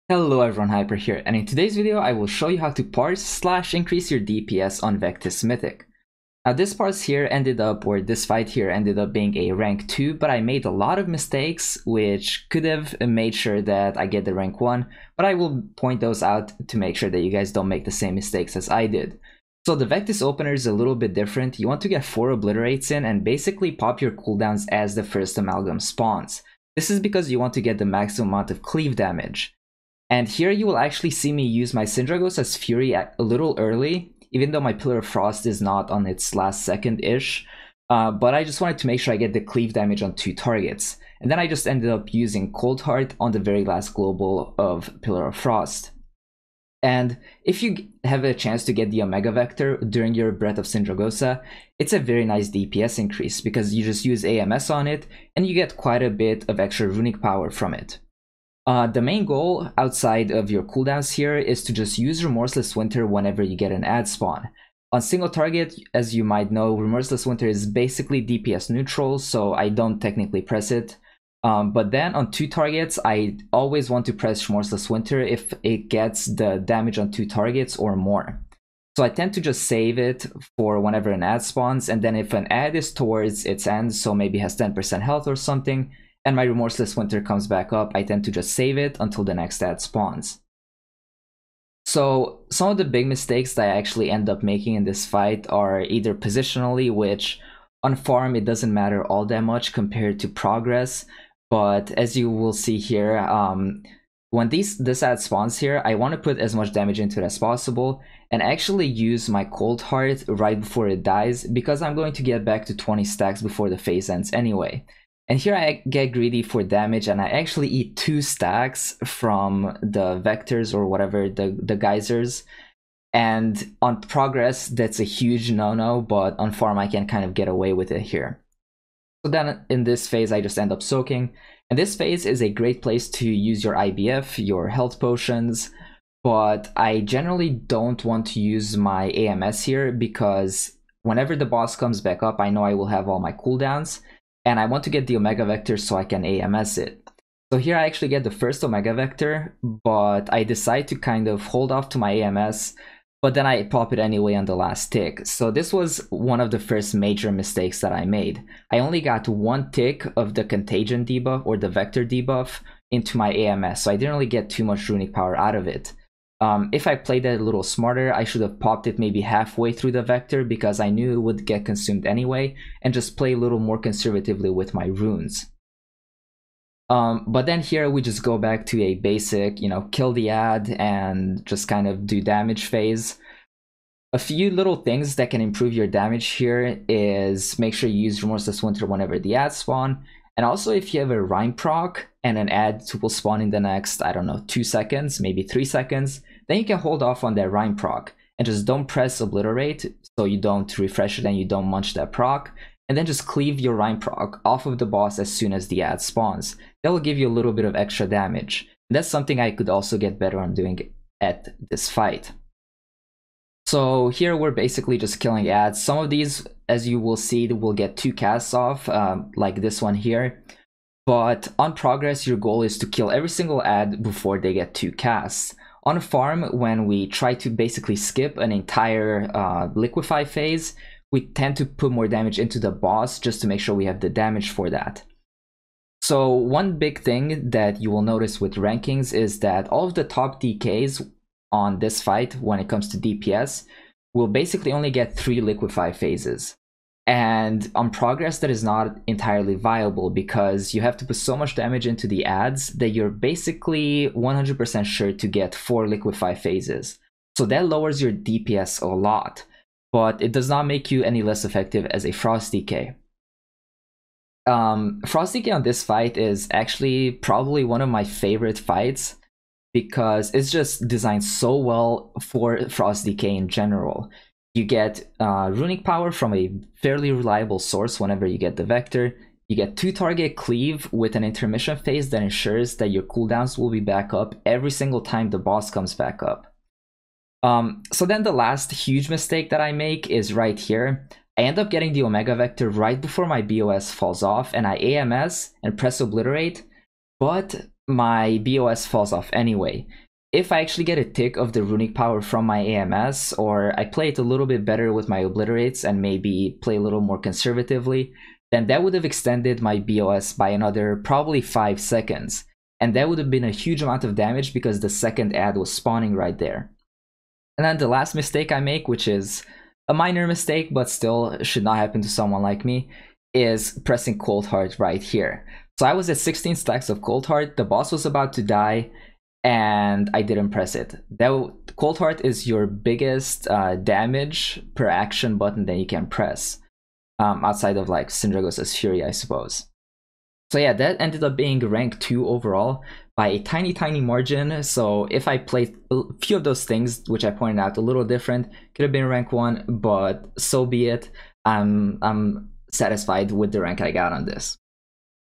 Hello everyone, Hyper here, and in today's video I will show you how to parse/increase your DPS on Vectis Mythic. Now this parse here ended up, or this fight here ended up being a rank 2, but I made a lot of mistakes which could have made sure that I get the rank 1, but I will point those out to make sure that you guys don't make the same mistakes as I did. So the Vectis opener is a little bit different. You want to get 4 obliterates in and basically pop your cooldowns as the first amalgam spawns. This is because you want to get the maximum amount of cleave damage. And here you will actually see me use my Syndragosa's Fury a little early, even though my Pillar of Frost is not on its last second-ish. But I just wanted to make sure I get the cleave damage on 2 targets. And then I just ended up using Cold Heart on the very last global of Pillar of Frost. And if you have a chance to get the Omega Vector during your Breath of Syndragosa, it's a very nice DPS increase because you just use AMS on it and you get quite a bit of extra runic power from it. The main goal outside of your cooldowns here is to just use Remorseless Winter whenever you get an ad spawn. On single target, as you might know, Remorseless Winter is basically DPS neutral, so I don't technically press it. But then on 2 targets, I always want to press Remorseless Winter if it gets the damage on 2 targets or more. So I tend to just save it for whenever an ad spawns, and then if an ad is towards its end, so maybe has 10% health or something, and my Remorseless Winter comes back up, I tend to just save it until the next ad spawns. So some of the big mistakes that I actually end up making in this fight are either positionally, which on farm it doesn't matter all that much compared to progress, but as you will see here, when this ad spawns here, I want to put as much damage into it as possible and actually use my Cold Heart right before it dies because I'm going to get back to 20 stacks before the phase ends anyway. And here I get greedy for damage and I actually eat 2 stacks from the vectors or whatever, the geysers. And on progress, that's a huge no-no, but on farm I can kind of get away with it here. So then in this phase I just end up soaking. And this phase is a great place to use your IBF, your health potions, but I generally don't want to use my AMS here because whenever the boss comes back up, I know I will have all my cooldowns. And I want to get the Omega Vector so I can AMS it. So here I actually get the first Omega Vector, but I decide to kind of hold off to my AMS, but then I pop it anyway on the last tick. So this was one of the first major mistakes that I made. I only got 1 tick of the Contagion debuff or the Vector debuff into my AMS, so I didn't really get too much runic power out of it. If I played that a little smarter, I should have popped it maybe halfway through the Vector because I knew it would get consumed anyway, and just play a little more conservatively with my runes. But then here we just go back to a basic, kill the ad and just kind of do damage phase. A few little things that can improve your damage here is make sure you use Remorseless Winter whenever the ads spawn. And also if you have a Rhyme proc and an ad will spawn in the next, I don't know, 2 seconds, maybe 3 seconds, then you can hold off on that Rhyme proc and just don't press Obliterate so you don't refresh it and you don't munch that proc. And then just cleave your Rhyme proc off of the boss as soon as the ad spawns. That will give you a little bit of extra damage. And that's something I could also get better on doing at this fight. So here we're basically just killing ads. Some of these, as you will see, will get 2 casts off, like this one here. But on progress, your goal is to kill every single ad before they get 2 casts. On farm, when we try to basically skip an entire liquefy phase, we tend to put more damage into the boss just to make sure we have the damage for that. So one big thing that you will notice with rankings is that all of the top DKs on this fight, when it comes to DPS, will basically only get 3 liquefy phases. And on progress, that is not entirely viable because you have to put so much damage into the ads that you're basically 100% sure to get 4 liquefy phases. So that lowers your DPS a lot, but it does not make you any less effective as a Frost DK. Frost DK on this fight is actually probably one of my favorite fights because it's just designed so well for Frost DK in general. You get runic power from a fairly reliable source whenever you get the Vector. You get 2 target cleave with an intermission phase that ensures that your cooldowns will be back up every single time the boss comes back up. So then the last huge mistake that I make is right here. I end up getting the Omega Vector right before my BOS falls off, and I AMS and press Obliterate, but my BOS falls off anyway. If I actually get a tick of the runic power from my AMS, or I play it a little bit better with my obliterates and maybe play a little more conservatively, then that would have extended my BOS by another probably 5 seconds. And that would have been a huge amount of damage because the second ad was spawning right there. And then the last mistake I make, which is a minor mistake but still should not happen to someone like me, is pressing Cold Heart right here. So I was at 16 stacks of Cold Heart, the boss was about to die, and I didn't press it. That Cold Heart is your biggest damage per action button that you can press, outside of like Syndragos' Fury, I suppose. So yeah, that ended up being rank 2 overall by a tiny margin. So if I played a few of those things, which I pointed out a little different, could have been rank 1, but so be it. I'm satisfied with the rank I got on this.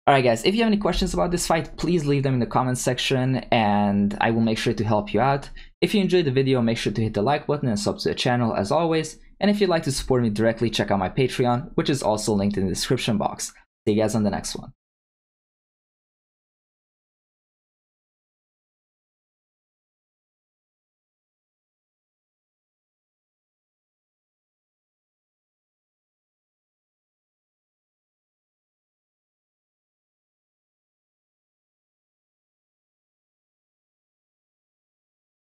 Alright guys, if you have any questions about this fight, please leave them in the comments section and I will make sure to help you out. If you enjoyed the video, make sure to hit the like button and sub to the channel as always. And if you'd like to support me directly, check out my Patreon, which is also linked in the description box. See you guys on the next one.